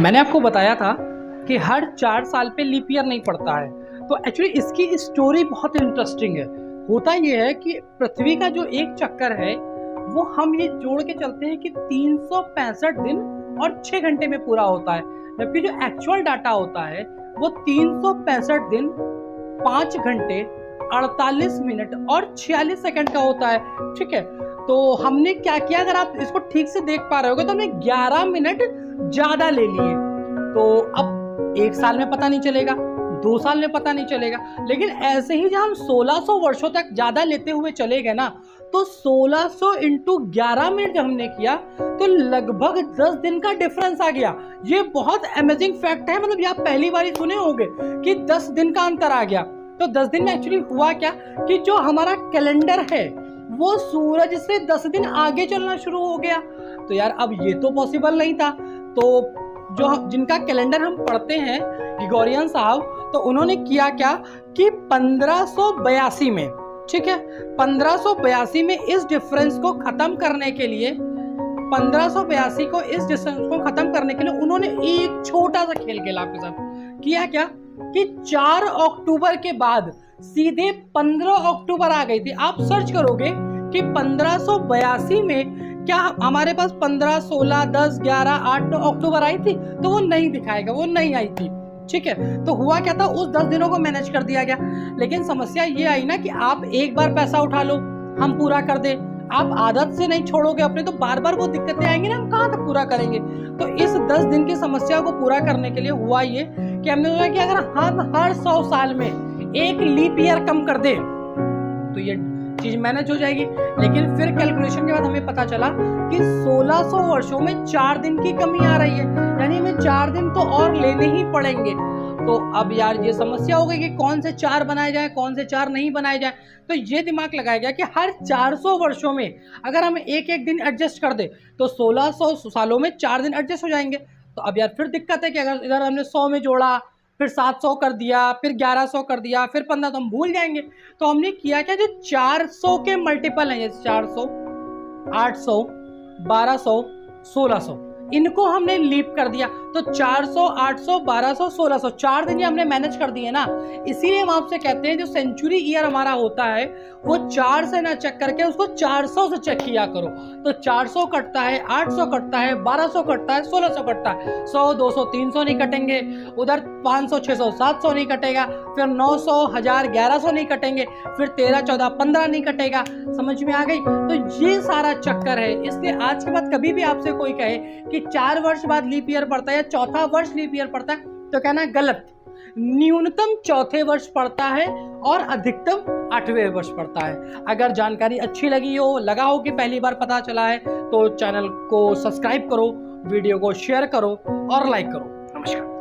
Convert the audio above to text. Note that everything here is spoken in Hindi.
मैंने आपको बताया था कि हर 4 साल पे लीप ईयर नहीं पड़ता है। तो एक्चुअली इसकी स्टोरी बहुत इंटरेस्टिंग है। होता ये है कि पृथ्वी का जो एक चक्कर है वो हम ये जोड़ के चलते हैं कि 365 दिन और 6 घंटे में पूरा होता है, जबकि जो एक्चुअल डाटा होता है वो 365 दिन 5 घंटे 48 मिनट और 46 सेकंड का होता है। ठीक है, तो हमने क्या किया, अगर आप इसको ठीक से देख पा रहे होगे तो हमने 11 मिनट ज्यादा ले लिए। तो अब 1 साल में पता नहीं चलेगा, 2 साल में पता नहीं चलेगा, लेकिन ऐसे ही जब हम 1600 वर्षों तक ज्यादा लेते हुए चले गए ना, तो 1600 इंटू 11 मिनट जब हमने किया तो लगभग 10 दिन का डिफरेंस आ गया। ये बहुत अमेजिंग फैक्ट है, मतलब ये आप पहली बार ही सुने होंगे कि 10 दिन का अंतर आ गया। तो 10 दिन में एक्चुअली हुआ क्या कि जो हमारा कैलेंडर है वो सूरज से 10 दिन आगे चलना शुरू हो गया। तो यार अब ये तो पॉसिबल नहीं था। तो जो जिनका कैलेंडर हम पढ़ते हैं, ग्रिगोरियन साहब, तो उन्होंने किया क्या कि 1582 में, ठीक है, 1582 में इस डिफरेंस को खत्म करने के लिए 1582 को इस डिफरेंस को खत्म करने के लिए उन्होंने एक छोटा सा खेल खेला आपके साथ। किया क्या कि 4 अक्टूबर के बाद सीधे 15 अक्टूबर आ गई थी। आप सर्च करोगे कि 1582 में क्या हमारे पास 15, 16, 10, 11, 8, 9 अक्टूबर आई थी, तो वो नहीं दिखाएगा, वो नहीं आई थी। ठीक है, तो हुआ क्या था, उस 10 दिनों को मैनेज कर दिया गया। लेकिन समस्या ये आई ना कि आप एक बार पैसा उठा लो, हम पूरा कर दे, आप आदत से नहीं छोड़ोगे अपने, तो बार बार वो दिक्कतें आएंगी ना, हम कहाँ तक पूरा करेंगे। तो इस 10 दिन की समस्या को पूरा करने के लिए हुआ ये कि हमने सोचा कि अगर हम हर 100 साल में एक लीप ईयर कम कर दे तो ये चीज मैनेज हो जाएगी। लेकिन फिर कैलकुलेशन के बाद हमें पता चला कि 1600 वर्षों में 4 दिन की कमी आ रही है, यानी हमें 4 दिन तो और लेने ही पड़ेंगे। तो अब यार ये समस्या हो गई कि कौन से 4 बनाए जाए, कौन से 4 नहीं बनाए जाए। तो ये दिमाग लगाया गया कि हर 400 वर्षों में अगर हम एक एक दिन एडजस्ट कर दे तो 1600 सालों में 4 दिन एडजस्ट हो जाएंगे। तो अब यार फिर दिक्कत है कि अगर इधर हमने 100 में जोड़ा, फिर 700 कर दिया, फिर 1100 कर दिया, फिर 15, तो हम भूल जाएंगे। तो हमने किया क्या, जो 400 के मल्टीपल हैं, जैसे 400, 800, 1200, 1600, इनको हमने लीप कर दिया। तो 400, 800, 1200, 1600 4 दिन ये हमने मैनेज कर दिए ना। इसीलिए हम आपसे कहते हैं जो सेंचुरी ईयर हमारा होता है वो 4 से ना चेक करके उसको 400 से चेक किया करो। तो 400 कटता है, 800 कटता है, 1200 कटता है, 1600 कटता है, 100, 200, 300 नहीं कटेंगे, उधर 500, 600, 700 नहीं कटेगा, फिर 900, 1000, 1100 नहीं कटेंगे, फिर 13, 14, 15 नहीं कटेगा। समझ में आ गई? तो ये सारा चक्कर है। इसलिए आज के बाद कभी भी आपसे कोई कहे कि 4 वर्ष बाद लीप ईयर पड़ता है, चौथा वर्ष लीप ईयर पड़ता है, तो कहना है गलत। न्यूनतम चौथे वर्ष पड़ता है और अधिकतम 8वें वर्ष पड़ता है। अगर जानकारी अच्छी लगी हो, लगा हो कि पहली बार पता चला है, तो चैनल को सब्सक्राइब करो, वीडियो को शेयर करो और लाइक करो। नमस्कार।